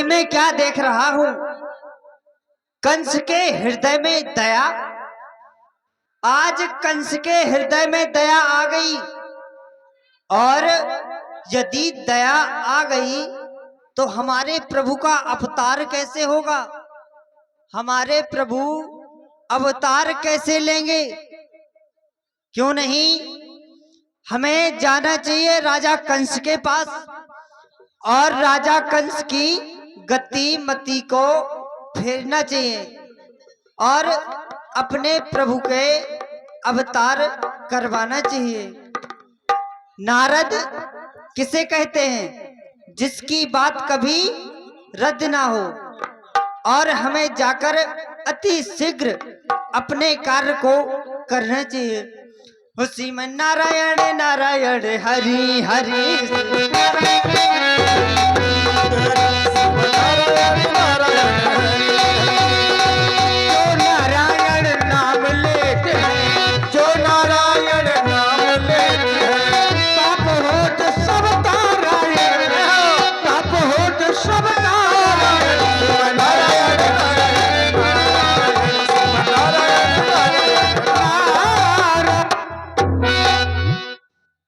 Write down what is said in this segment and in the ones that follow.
ये मैं क्या देख रहा हूं? कंस के हृदय में दया। आज कंस के हृदय में दया आ गई, और यदि दया आ गई तो हमारे प्रभु का अवतार कैसे होगा? हमारे प्रभु अवतार कैसे लेंगे? क्यों नहीं, हमें जाना चाहिए राजा कंस के पास, और राजा कंस की गति मति को फेरना चाहिए और अपने प्रभु के अवतार करवाना चाहिए। नारद किसे कहते हैं? जिसकी बात कभी रद्द ना हो, और हमें जाकर अति शीघ्र अपने कार्य को करना चाहिए। श्रीमन नारायण नारायण हरि हरि।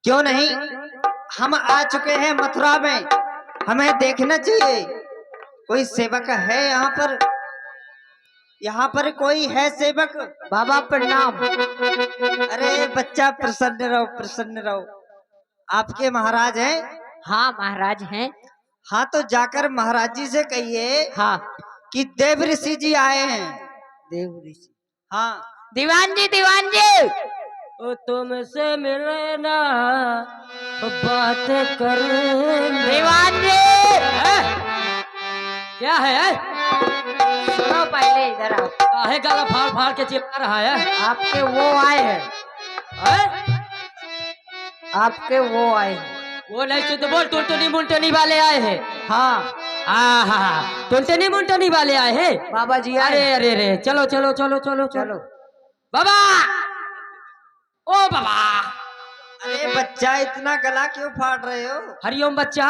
क्यों नहीं, हम आ चुके हैं मथुरा में, हमें देखना चाहिए कोई सेवक है यहाँ पर। यहाँ पर कोई है सेवक? बाबा प्रणाम। अरे बच्चा प्रसन्न रहो, प्रसन्न रहो। आपके महाराज हैं? हाँ महाराज हैं। हाँ तो जाकर महाराज जी से कहिए हाँ कि देव ऋषि जी आए हैं। देव ऋषि? हाँ दीवान जी, दीवान जी, ओ तुमसे मिले ना बात कर। दीवान जी क्या है? सुनो पहले, इधर आओ। काहे गला फाड़ फाड़ के चिपका रहा है? आपके वो आए हैं, हैं? आपके वो आए हैं। वो नहीं सुन, बोल टुनटुनी मुंटनी वाले आए हैं। हाँ हाँ, टुनटुनी मुंटनी वाले आए हैं। बाबा जी आए। अरे अरे अरे, चलो चलो चलो चलो चलो। बाबा, ओ बाबा। अरे बच्चा इतना गला क्यों फाड़ रहे हो? हरिओम बच्चा।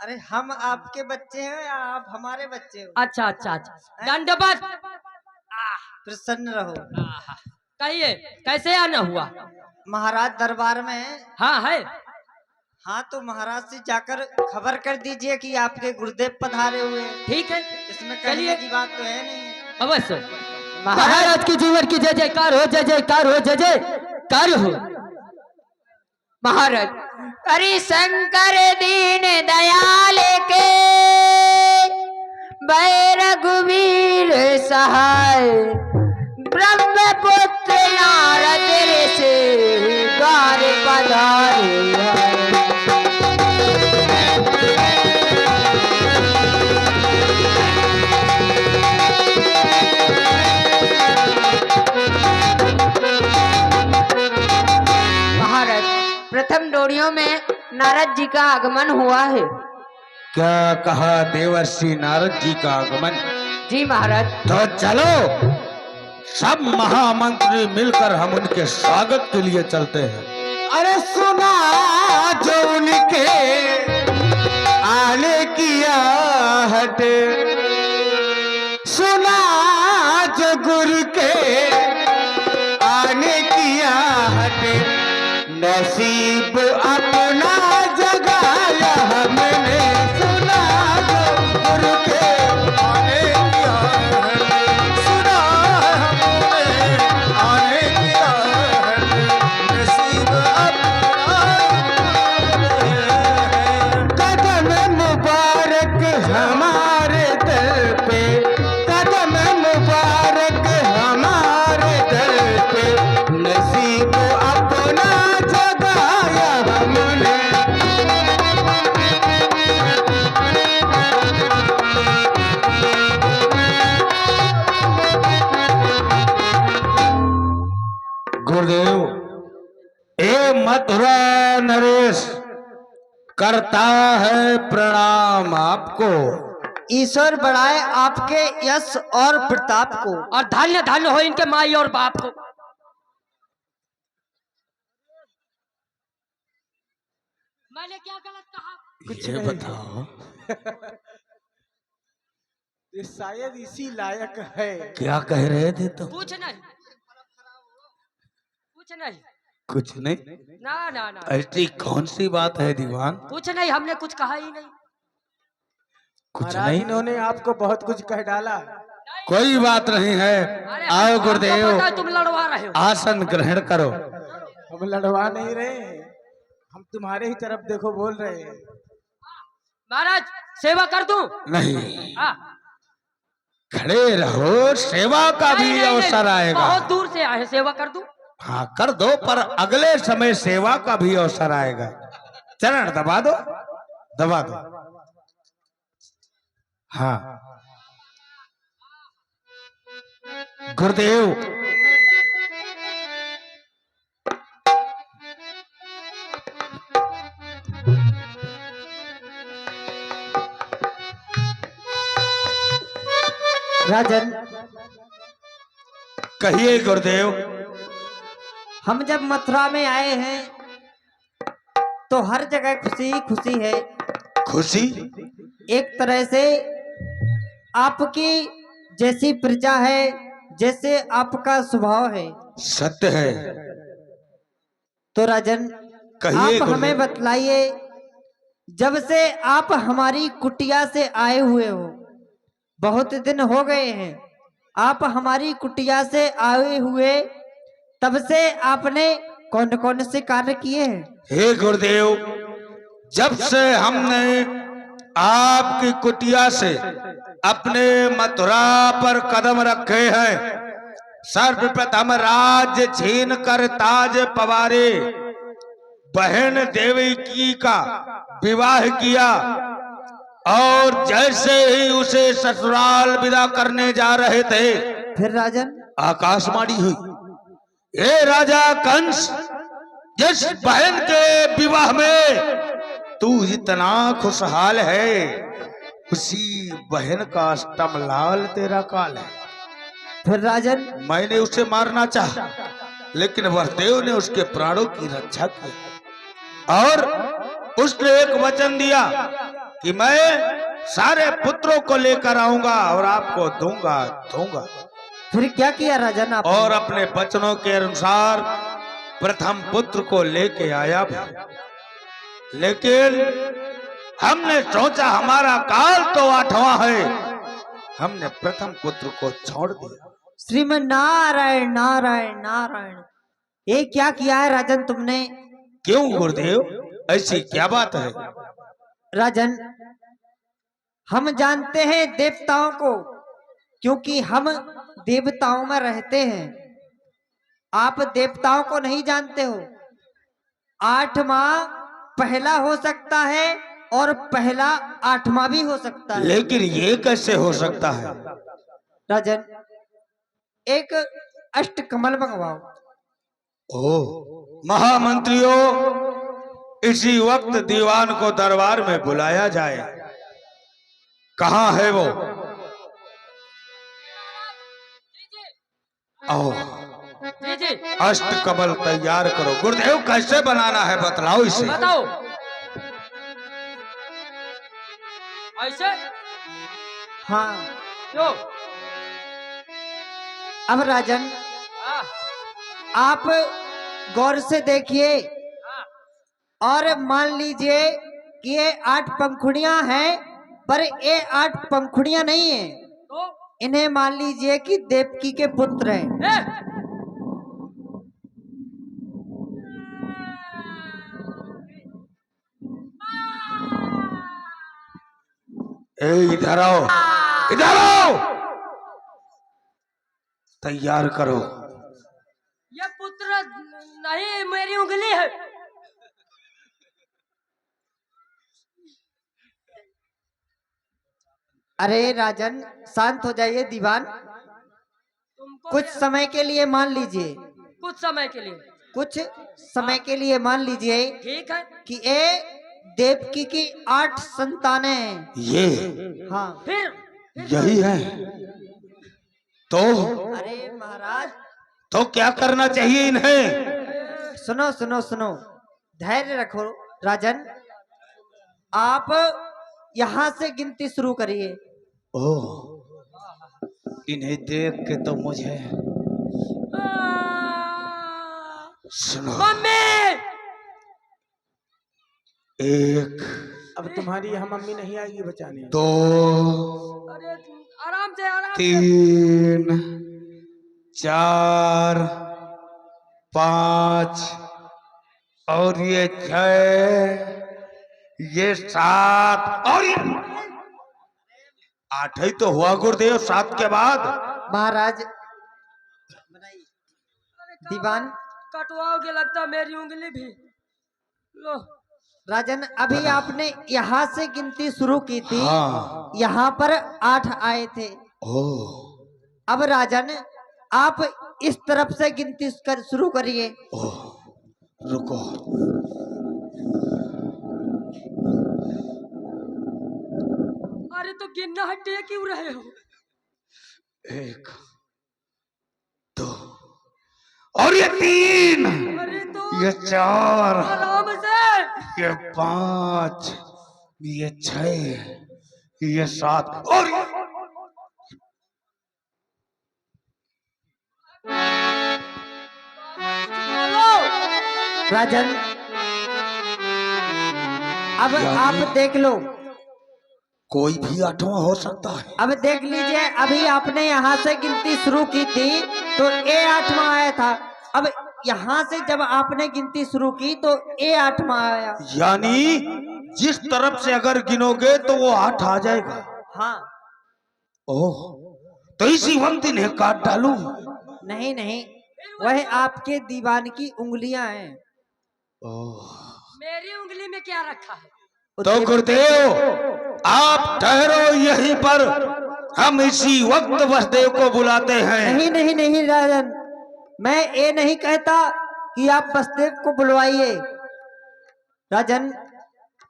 अरे हम आपके बच्चे हैं या आप हमारे बच्चे हो? अच्छा अच्छा अच्छा, दंडवत। प्रसन्न रहो। कहिए कैसे आना हुआ? महाराज दरबार में है। हाँ है। हाँ तो महाराज से जाकर खबर कर दीजिए कि आपके गुरुदेव पधारे हुए हैं। ठीक है, इसमें कहने की बात तो है नहीं। अवश्य। महाराज की जीवन की जय जयकार हो, जय जयकार हो, जय जयकार हो। महाराज, हरि शंकर दीन दयाल के वै रघुवीर सहाय, ब्रह्मपुत्र नारद ऋषि द्वार पधारे। प्रथम डोरियों में नारद जी का आगमन हुआ है। क्या कहा? देवर्षि नारद जी का आगमन? जी महाराज। तो चलो सब महामंत्री मिलकर हम उनके स्वागत के लिए चलते हैं। अरे सुना जो उनके आने की आहट, सुना जो गुरु के आने की आहट, नसीब अपना जगाया हमने, सुना जो गुरु के आने की आहट, सुना हमने आने की आहट, नसीब अपना। कदम मुबारक हमारे दर पे, कदम मुबारक हमारे दर पे, नसीब अपना जगाया हमने। गुरुदेव, ए मथुरा नरेश करता है प्रणाम आपको। ईश्वर बढ़ाए आपके यश और प्रताप को, और धन्य धन्य हो इनके माई और बाप को। मैंने क्या गलत कहा? ये बताओ ये शायद इसी लायक है। क्या कह रहे थे तुम? कुछ नहीं, कुछ नहीं, कुछ नहीं। ना ना ना, ऐसी कौन सी बात है दीवान? कुछ नहीं, हमने कुछ कहा ही नहीं। कुछ महाराज नहीं। इन्होंने आपको बहुत कुछ कह डाला। कोई बात नहीं है। अरे आओ हमको गुरुदेव, पता है तुम लड़वा रहे हो। आसन ग्रहण करो। हम लड़वा नहीं रहे, हम तुम्हारे ही तरफ देखो बोल रहे हैं। महाराज सेवा कर दूं? नहीं, हाँ। खड़े रहो, सेवा का नहीं, भी नहीं, नहीं, अवसर आएगा। बहुत दूर से आए, सेवा कर दूं? हाँ कर दो, पर अगले समय सेवा का भी अवसर आएगा। चरण दबा दो, दबा दो। हाँ गुरुदेव, राजन, कहिए गुरुदेव। हम जब मथुरा में आए हैं तो हर जगह खुशी ही खुशी है। खुशी? एक तरह से आपकी जैसी प्रजा है, जैसे आपका स्वभाव है। सत्य है। तो राजन, कहिए आप गुरुदेव। हमें बतलाइए, जब से आप हमारी कुटिया से आए हुए हो, बहुत दिन हो गए हैं, आप हमारी कुटिया से आए हुए, तब से आपने कौन कौन से कार्य किए हैं? हे गुरुदेव, जब से हमने आपकी कुटिया से अपने मथुरा पर कदम रखे हैं, सर्वप्रथम राज्य छीन कर ताज पवारे बहन देवकी का विवाह किया, और जैसे ही उसे ससुराल विदा करने जा रहे थे, फिर राजन? आकाशवाणी हुई, हे राजा कंस, जिस बहन के विवाह में तू इतना खुशहाल है, उसी बहन का अष्टम लाल तेरा काल है। फिर राजन? मैंने उसे मारना चाहा, लेकिन वरदेव ने उसके प्राणों की रक्षा की, और उसने एक वचन दिया कि मैं सारे पुत्रों को लेकर आऊंगा और आपको दूंगा दूंगा। फिर क्या किया राजन आप? और अपने वचनों के अनुसार प्रथम पुत्र को लेके आया भी। लेकिन हमने सोचा हमारा काल तो 8वां है, हमने प्रथम पुत्र को छोड़ दिया। श्रीमन नारायण नारायण नारायण, ये क्या किया है राजन तुमने? क्यों गुरुदेव, ऐसी क्या बात है? राजन, हम जानते हैं देवताओं को, क्योंकि हम देवताओं में रहते हैं। आप देवताओं को नहीं जानते हो। 8वां पहला हो सकता है और पहला 8वां भी हो सकता है। लेकिन ये कैसे हो सकता है? राजन, एक अष्टकमल मंगवाओ। ओ महामंत्रियों, इसी वक्त दीवान को दरबार में बुलाया जाए। कहाँ है वो? आओ, जी जी, अष्टकमल तैयार करो। गुरुदेव, कैसे बनाना है बतलाओ इसे। बताओ। ऐसे? हाँ, क्यों? अब राजन, हाँ, आप गौर से देखिए हाँ। और मान लीजिए कि ये 8 पंखुड़ियां हैं, पर ये 8 पंखुड़ियां नहीं है। तो इन्हें मान लीजिए कि देवकी के पुत्र हैं। ए! ए, इधर आओ, इधर आओ, तैयार करो। ये पुत्र नहीं, मेरी उंगली है। अरे राजन, शांत हो जाइए दीवान। तुमको कुछ समय के लिए मान लीजिए, कुछ समय के लिए, कुछ समय के लिए मान लीजिए ठीक है। कि ये देवकी की 8 संतानें हैं। ये हाँ। फिर यही है तो? अरे महाराज, तो क्या करना चाहिए इन्हें? सुनो सुनो सुनो, धैर्य रखो राजन। आप यहाँ से गिनती शुरू करिए। ओह, इन्हें देख के तो मुझे सुनो। मम्मी। एक, अब तुम्हारी यहाँ मम्मी नहीं आएगी बचाने। दो, अरे आराम से आराम से। 3, 4, 5 और ये 6, ये 7 और ये 8 ही तो हुआ गुरुदेव। 7 के बाद महाराज दीवान कटवाओगे लगता मेरी उंगली भी। लो। राजन, अभी आपने यहाँ से गिनती शुरू की थी। हाँ। यहाँ पर 8 आए थे। ओह, अब राजन आप इस तरफ से गिनती कर शुरू करिए। ओह, रुको। अरे तो गिनना हटे क्यों रहे हो? 1, 2 और ये 3, अरे तो ये 4, आराम से। ये 5, ये 6, ये 7 और ये बोलो। राजन अब आप देख लो। कोई भी 8वां हो सकता है। अब देख लीजिए, अभी आपने यहाँ से गिनती शुरू की थी तो ए 8वां आया था। अब यहाँ से जब आपने गिनती शुरू की तो ए 8वां आया। यानी जिस तरफ से अगर गिनोगे तो वो 8 आ जाएगा। हाँ। ओह, तो इसी वक्त इन्हें काट डालूं। नहीं नहीं, वह आपके दीवान की उंगलियां हैं। ओह, मेरी उंगली में क्या रखा है? तो गुरुदेव आप ठहरो यहीं पर, हम इसी वक्त वसुदेव को बुलाते हैं। नहीं नहीं नहीं राजन, मैं ये नहीं कहता कि आप बसदेव को बुलवाइए। राजन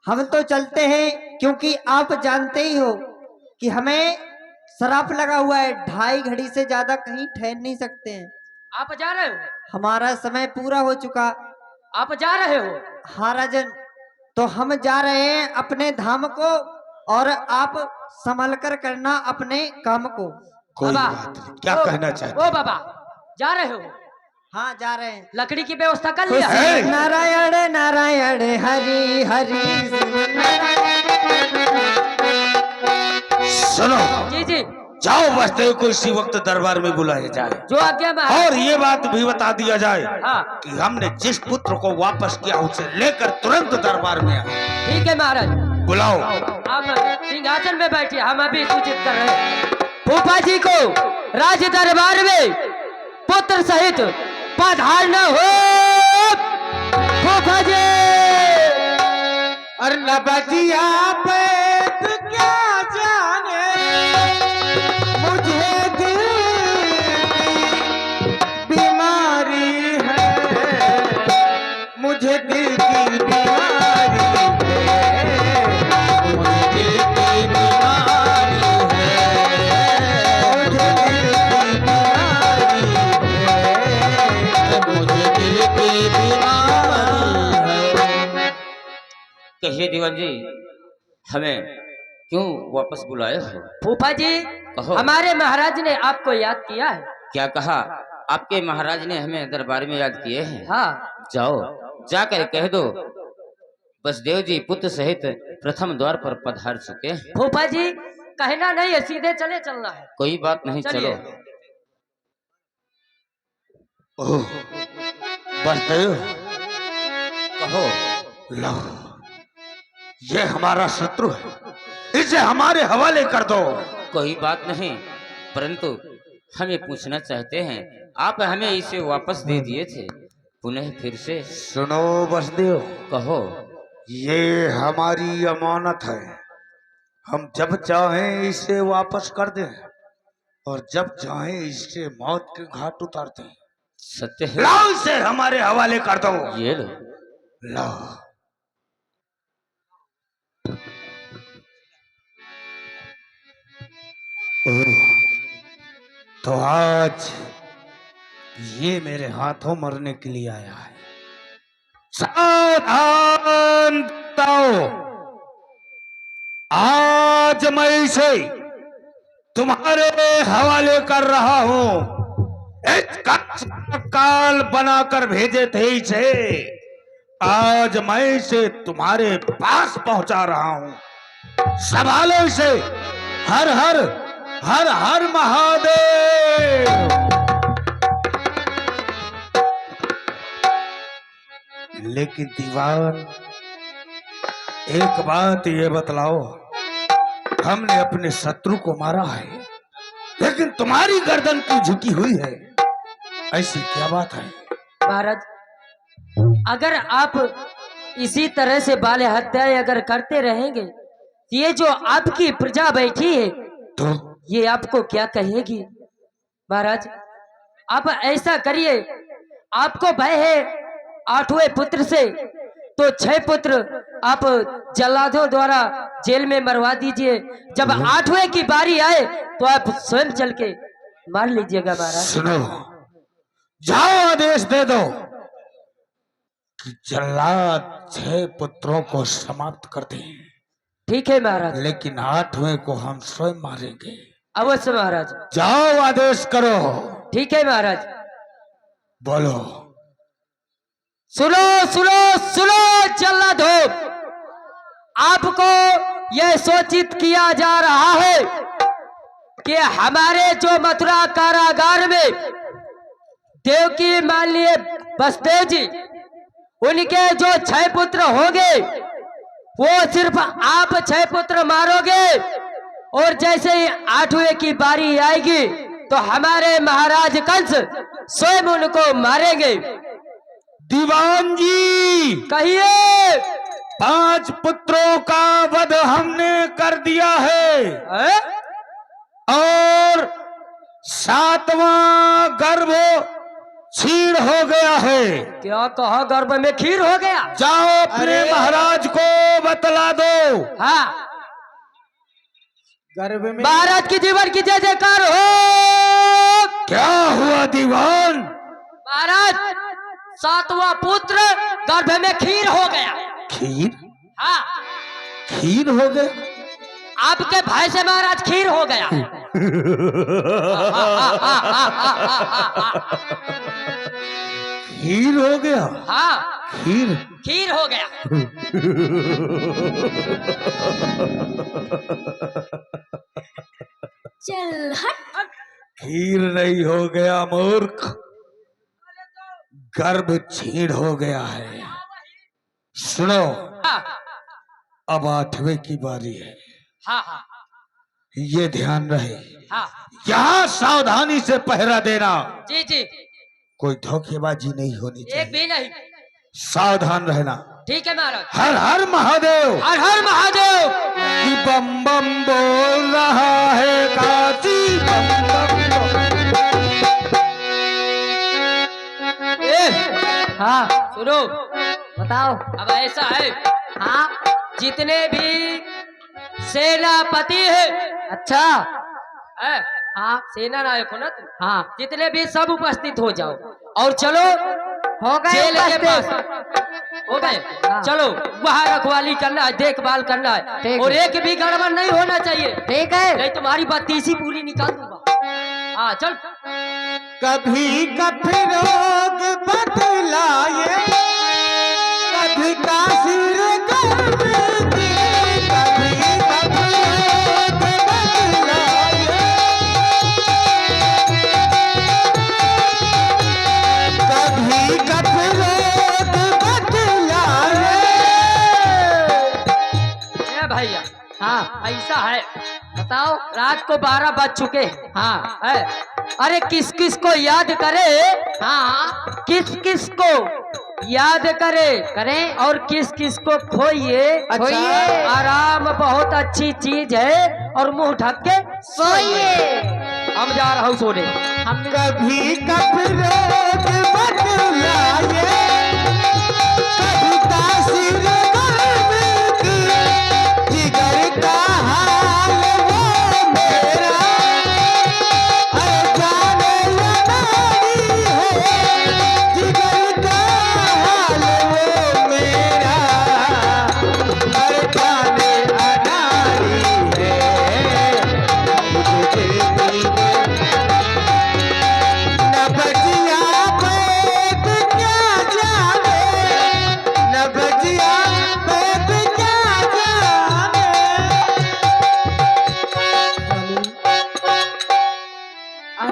हम तो चलते हैं, क्योंकि आप जानते ही हो कि हमें शराप लगा हुआ है। 2.5 घड़ी से ज्यादा कहीं ठहर नहीं सकते हैं। आप जा रहे हो? हमारा समय पूरा हो चुका। आप जा रहे हो? हाँ राजन, तो हम जा रहे हैं अपने धाम को, और आप संभल कर करना अपने काम को। कोई बाबा, बात नहीं। क्या ओ- कहना चाहते? ओ बाबा, जा रहे हो? हाँ जा रहे हैं। लकड़ी की व्यवस्था कर लिया? है। नारायण नारायण हरि हरि। सुनो, जी जी, जाओ वसुदेव को इसी वक्त दरबार में बुलाया जाए, जो आज्ञा में और ये बात भी बता दिया जाए हाँ कि हमने जिस पुत्र को वापस किया उसे लेकर तुरंत दरबार में आए। ठीक है महाराज। बुलाओ। आप सिंहासन में बैठिए, हम अभी सूचित कर रहे हैं। फूफा जी को राज दरबार में पुत्र सहित पधारना हो। फूफा जी। और न बजिया पेट क्या जाने, मुझे दिल की बीमारी है, मुझे दिल की बीमारी है, मुझे दिल की बीमारी है, मुझे दिल की बीमारी है, मुझे दिल की बीमारी है। कहिए दीवान जी, हमें क्यों वापस बुलाए हो? फूफा जी, कहो। हमारे महाराज ने आपको याद किया है। क्या कहा? आपके महाराज ने हमें दरबार में याद किए हैं। हाँ, जाओ, जाकर कह दो बसदेव जी पुत्र सहित प्रथम द्वार पर पधार चुके हैं। फूफा जी कहना नहीं है, सीधे चले चलना है। कोई बात नहीं, चलिए। चलो। ओह, वसुदेव, कहो। लो, ये हमारा शत्रु है, इसे हमारे हवाले कर दो। कोई बात नहीं, परंतु हम ये पूछना चाहते हैं, आप हमें इसे वापस दे दिए थे, पुनः फिर से सुनो वसुदेव, कहो। ये हमारी अमानत है। हम जब चाहें इसे वापस कर दें और जब चाहें इससे मौत के घाट उतार दें। सत्य है? लाओ, इसे हमारे हवाले कर दो। ये लो। लाओ। तो आज ये मेरे हाथों मरने के लिए आया है। सावधान, बताओ आज मैं इसे तुम्हारे हवाले कर रहा हूं। इस कंस का काल बनाकर भेजे थे इसे, आज मैं इसे तुम्हारे पास पहुंचा रहा हूं। संभालो इसे। हर हर हर हर महादेव। लेकिन दीवान, एक बात ये बतलाओ, हमने अपने शत्रु को मारा है, लेकिन तुम्हारी गर्दन क्यों झुकी हुई है? ऐसी क्या बात है? महाराज, अगर आप इसी तरह से बाल हत्याएं अगर करते रहेंगे, ये जो आपकी प्रजा बैठी है तो ये आपको क्या कहेगी? महाराज, आप ऐसा करिए, आपको भय है 8वें पुत्र से, तो 6 पुत्र आप जल्लादों द्वारा जेल में मरवा दीजिए। जब 8वें की बारी आए तो आप स्वयं चल के मार लीजिएगा। महाराज सुनो, जाओ आदेश दे दो कि जल्लाद 6 पुत्रों को समाप्त कर दें, ठीक है महाराज। लेकिन 8वें को हम स्वयं मारेंगे। अवश्य महाराज। जाओ आदेश करो। ठीक है महाराज। बोलो। सुनो सुनो सुनो जल्लादो, आपको यह सूचित किया जा रहा है कि हमारे जो मथुरा कारागार में देवकी माननीय बसदेव जी, उनके जो 6 पुत्र होंगे, वो सिर्फ आप 6 पुत्र मारोगे, और जैसे ही 8वें की बारी आएगी तो हमारे महाराज कंस स्वयं उनको मारेंगे। दीवान जी, कहिए। 5 पुत्रों का वध हमने कर दिया है, और 7वां गर्भ क्षीण हो गया है। क्या कहा? गर्भ में खीर हो गया? जाओ अपने महाराज को बतला दो। हाँ, गर्भ में महाराज की जीवन की जय जयकार हो। क्या हुआ दीवान? महाराज, 7वां पुत्र गर्भ में खीर हो गया। खीर? हाँ, खीर हो गया? आपके भाई से महाराज खीर हो गया। खीर हो गया? हाँ, खीर? खीर हो गया। चल हट। खीर नहीं हो गया मूर्ख, गर्भ छीण हो गया है। सुनो, हाँ अब 8वें की बारी है, हाँ हाँ ये ध्यान रहे। हाँ, यहाँ सावधानी से पहरा देना, जी जी, कोई धोखेबाजी नहीं होनी एक चाहिए। भी नहीं। सावधान रहना। ठीक है महाराज। हर हर महादेव। हर हर महादेव। कि बम बम बोल रहा है काशी, बम बम हाँ, सुनो, बताओ। अब ऐसा है, हाँ, जितने भी सेनापति है, अच्छा। है, हाँ सेना नायक हो ना तुम, हाँ, जितने भी सब उपस्थित हो जाओ और चलो हो गए जेल के पास। उपस्थित। हो गए? हाँ। चलो, वहाँ रखवाली करना है, देखभाल करना है, ठीक और है। एक भी गड़बड़ नहीं होना चाहिए, ठीक है। नहीं तुम्हारी बत्तीसी पूरी निकाल दूंगा। हाँ चल। कभी कभी रोग बदलाए, कभी कासिर गर्भ की, कभी कभी रोग बदलाए, कभी कभी रोग बदलाए। ए भैया, हाँ, ऐसा है, बताओ। रात को 12 बज चुके हैं। हाँ है, अरे किस किस को याद करे, हाँ, किस किस को याद करे, करें और किस किस को खोइए। खोइए। आराम बहुत अच्छी चीज है, और मुंह ढक के सोइए। हम जा रहा हूँ सोने। हम कभी कभी रोग बदलाए, कभी तासीर गर्भ की, जिगर का हाल वो मेरा, अरे जाने अनाड़ी है, जिगर का हाल वो मेरा, अरे जाने अनाड़ी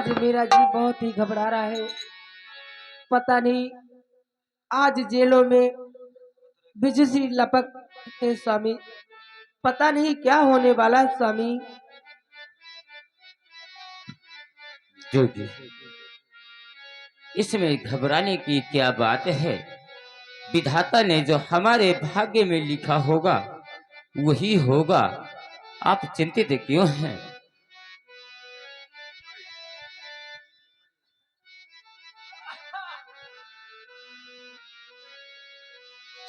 आज मेरा जी बहुत ही घबरा रहा है। पता नहीं आज जेलों में बिजली लपक है स्वामी। पता नहीं क्या होने वाला है स्वामी। जोगी, इसमें घबराने की क्या बात है? विधाता ने जो हमारे भाग्य में लिखा होगा वही होगा। आप चिंतित क्यों हैं?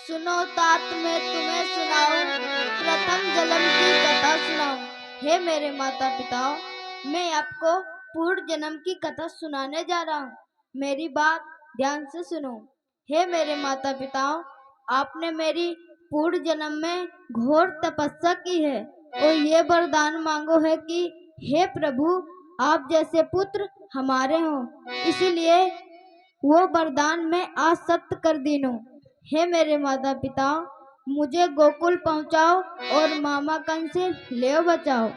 सुनो तात, मैं तुम्हें सुनाऊं प्रथम जन्म की कथा सुनाऊं। हे मेरे माता पिताओं, मैं आपको पूर्व जन्म की कथा सुनाने जा रहा हूँ। मेरी बात ध्यान से सुनो। हे मेरे माता पिताओं, आपने मेरी पूर्व जन्म में घोर तपस्या की है और ये वरदान मांगो है कि हे प्रभु, आप जैसे पुत्र हमारे हों, इसीलिए वो वरदान मैं आज सत्य कर दीनू। हे मेरे माता पिताओं, मुझे गोकुल पहुंचाओ और मामा कंस से ले बचाओ,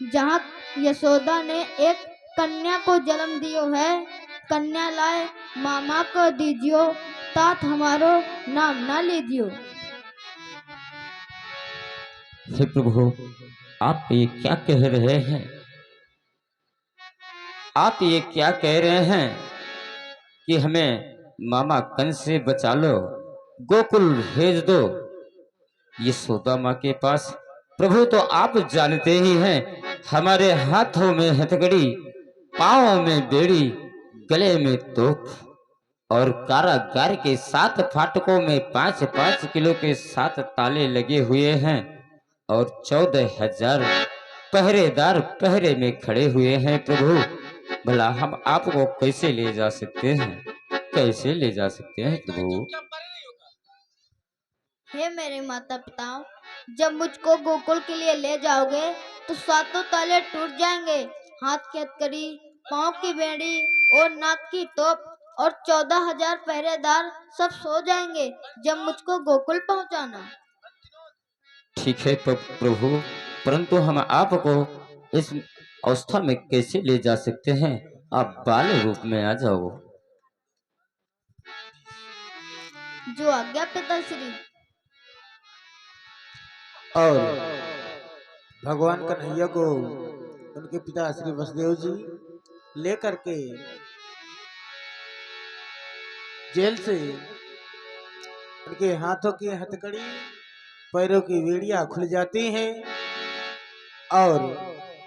जहाँ यशोदा ने एक कन्या को जन्म दियो है। कन्या लाए मामा को दीजियो, तात हमारो नाम ना लीजियो। हे प्रभु, आप ये क्या कह रहे हैं? आप ये क्या कह रहे हैं कि हमें मामा कंस से बचा लो, गोकुल भेज दो यशोदा माँ के पास? प्रभु, तो आप जानते ही हैं हमारे हाथों में हथकड़ी, पाँव में बेड़ी, गले में तोप और कारागार के 7 फाटकों में 5-5 किलो के 7 ताले लगे हुए हैं और 14,000 पहरेदार पहरे में खड़े हुए हैं। प्रभु, भला हम आपको कैसे ले जा सकते हैं? कैसे ले जा सकते हैं प्रभु? हे मेरे माता पिताओं, जब मुझको गोकुल के लिए ले जाओगे तो 7 ताले टूट जाएंगे। हाथ की हथकड़ी, पाँव की बेड़ी और नाक की तोप और 14,000 पहरेदार सब सो जाएंगे जब मुझको गोकुल पहुंचाना। ठीक है प्रभु, परंतु हम आपको इस अवस्था में कैसे ले जा सकते हैं? आप बाल रूप में आ जाओ। जो आज्ञा पिताश्री। और भगवान कन्हैया को उनके पिता श्री वसुदेव जी लेकर के जेल से उनके हाथों की हथकड़ी, पैरों की बेड़ियां खुल जाती हैं और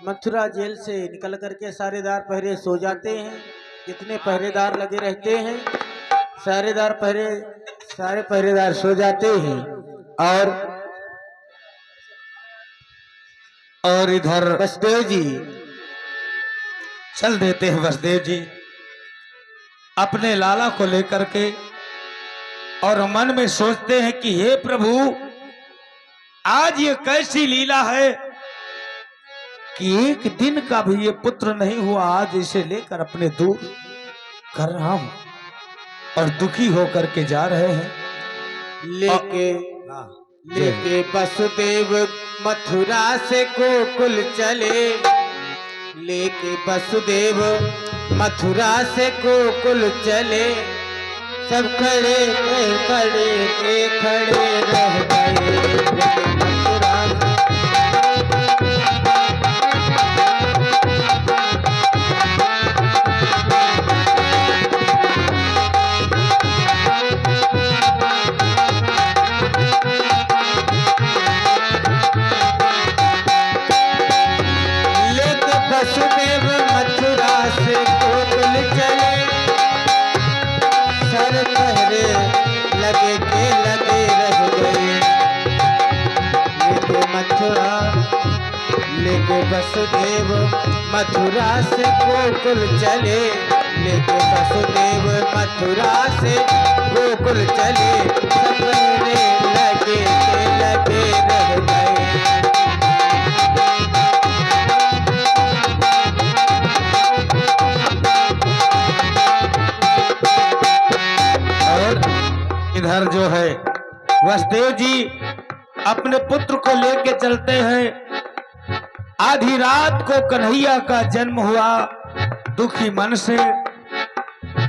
मथुरा जेल से निकल करके सारे दार पहरे सो जाते हैं। जितने पहरेदार लगे रहते हैं सारे पहरेदार सो जाते हैं। और इधर वसुदेव जी चल देते हैं वसुदेव जी अपने लाला को लेकर के, और मन में सोचते हैं कि हे प्रभु, आज ये कैसी लीला है कि एक दिन का भी ये पुत्र नहीं हुआ। आज इसे लेकर अपने दूर कर रहा हूं और दुखी होकर के जा रहे हैं। लेके वसुदेव मथुरा से गोकुल चले, लेके वसुदेव मथुरा से गोकुल चले। सब खड़े रह गए मथुरा वसुदेव मथुरा से गोकुल चले। सर पहरे लगे के लगे रह गए। लेके वसुदेव मथुरा से गोकुल चले। लेके वसुदेव मथुरा से गोकुल चले। सब पहरे लगे के लगे रह गए। इधर जो है वसुदेव जी अपने पुत्र को लेके चलते हैं। आधी रात को कन्हैया का जन्म हुआ दुखी मन से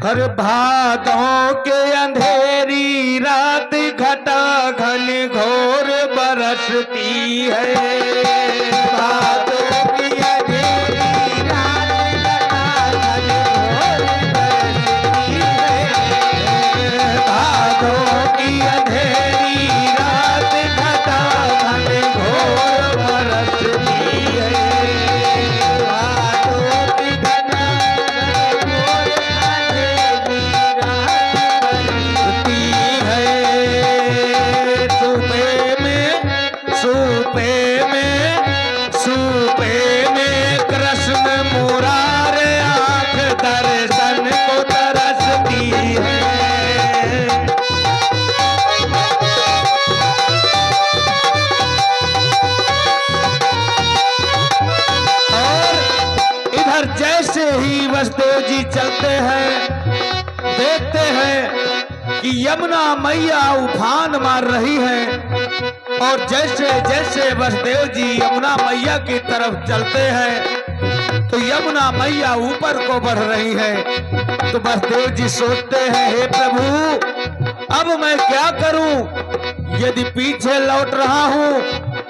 हर भादों के अंधेरी रात घटा घन घोर बरसती है। भादों की अंधेरी रात घटा घन घोर बरसती है। भादों की वसुदेव जी चलते हैं, देखते हैं कि यमुना मैया उफान मार रही है और जैसे जैसे वसुदेव जी यमुना मैया की तरफ चलते हैं तो यमुना मैया ऊपर को बढ़ रही है। तो वसुदेव जी सोचते हैं, हे प्रभु अब मैं क्या करूं? यदि पीछे लौट रहा हूं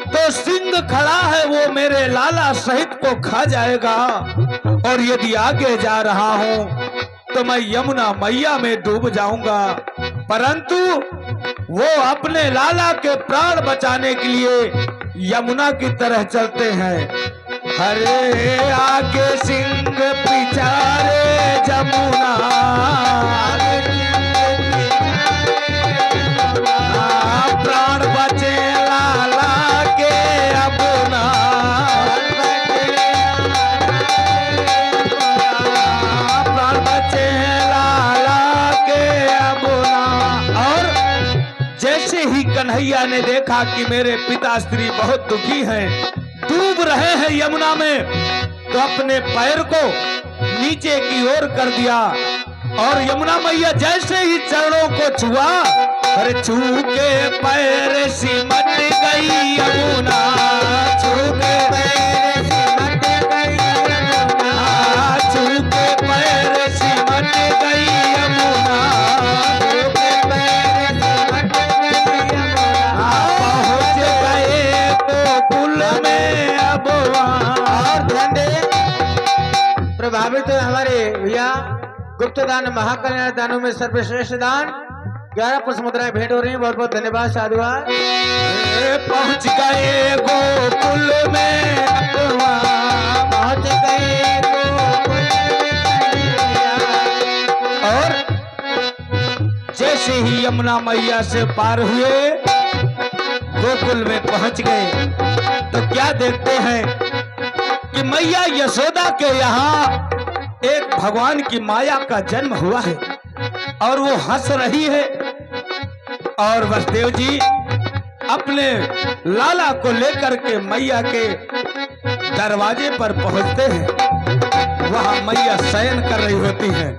तो सिंह खड़ा है वो मेरे लाला सहित को खा जाएगा, और यदि आगे जा रहा हूं तो मैं यमुना मैया में डूब जाऊंगा। परंतु वो अपने लाला के प्राण बचाने के लिए यमुना की तरह चलते हैं। हरे आगे सिंह पिछारे जमुना, प्राण बचे लाला के अपना, प्राण बचे लाला के अपना। और जैसे ही कन्हैया ने देखा कि मेरे पिताश्री बहुत दुखी हैं, डूब रहे हैं यमुना में, तो अपने पैर को नीचे की ओर कर दिया और यमुना मैया जैसे ही चरणों को छुआ, अरे छू के पैर सिमट गई यमुना, छू के पैर सिमट गई यमुना, छू के पैर सिमट गई यमुना, छू के पैर सिमट गई यमुना, पहुंच गए गोकुल में अब और ध्यान दे, प्रभावित हमारे भैया गुप्त दान महाकल्याण दानों में सर्वश्रेष्ठ दान 11 पुष्प मुद्राएं भेंट हो रही हैं। बहुत बहुत धन्यवाद साधुवाद। पहुंच गए गोकुल में पहुंच गए गोकुल में। और जैसे ही यमुना मैया से पार हुए गोकुल में पहुंच गए तो क्या देखते हैं कि मैया यशोदा के यहाँ एक भगवान की माया का जन्म हुआ है और वो हंस रही है। और वसुदेव जी अपने लाला को लेकर के मैया के दरवाजे पर पहुंचते हैं, वहां मैया शयन कर रही होती हैं।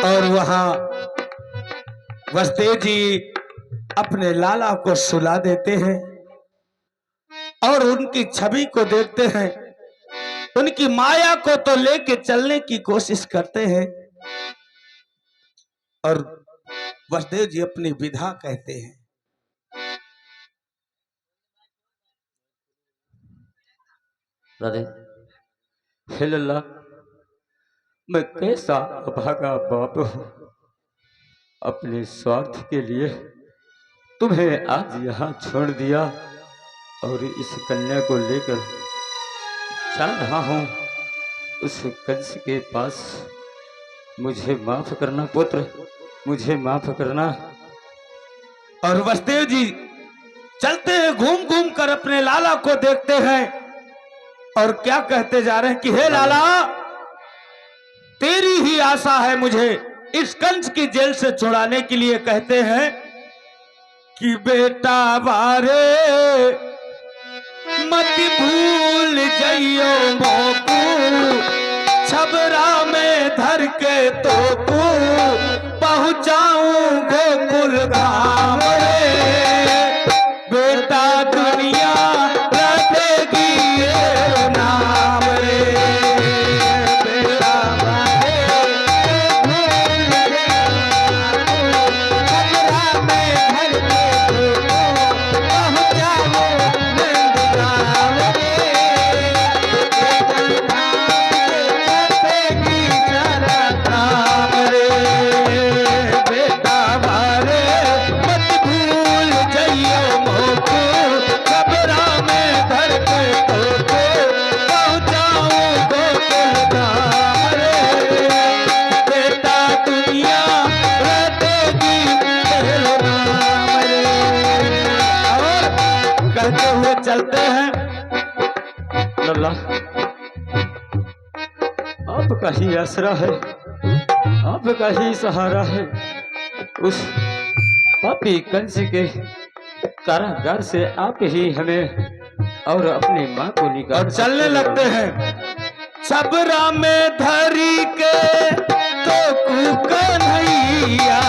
और वहां वसुदेव जी अपने लाला को सुला देते हैं और उनकी छवि को देखते हैं, उनकी माया को तो लेके चलने की कोशिश करते हैं। और वसुदेव जी अपनी विधा कहते हैं। राधे, हे लल्ला, मैं कैसा अभागा बाप हूं, अपने स्वार्थ के लिए तुम्हें आज यहाँ छोड़ दिया और इस कन्या को लेकर जा रहा हूँ उस कंस के पास। मुझे माफ करना पुत्र, मुझे माफ करना। और वसुदेव जी चलते हैं, घूम घूम कर अपने लाला को देखते हैं और क्या कहते जा रहे हैं कि हे लाला, तेरी ही आशा है मुझे इस कंस की जेल से छुड़ाने के लिए। कहते हैं कि बेटा बारे मत भूल जइयो मोकू, छबरा में धर के तो पहुंचाऊं गोकुल धाम रे। बेटा दुनिया रखेगी ये नाम रे। बेटा कहते हुए चलते हैं, लल्ला आपका ही आसरा है, आपका ही सहारा है। उस पापी कंस के कारागार से आप ही हमें और अपनी माँ को निकाल। चलने लगते हैं सबरा में धरी के तो कन्हैया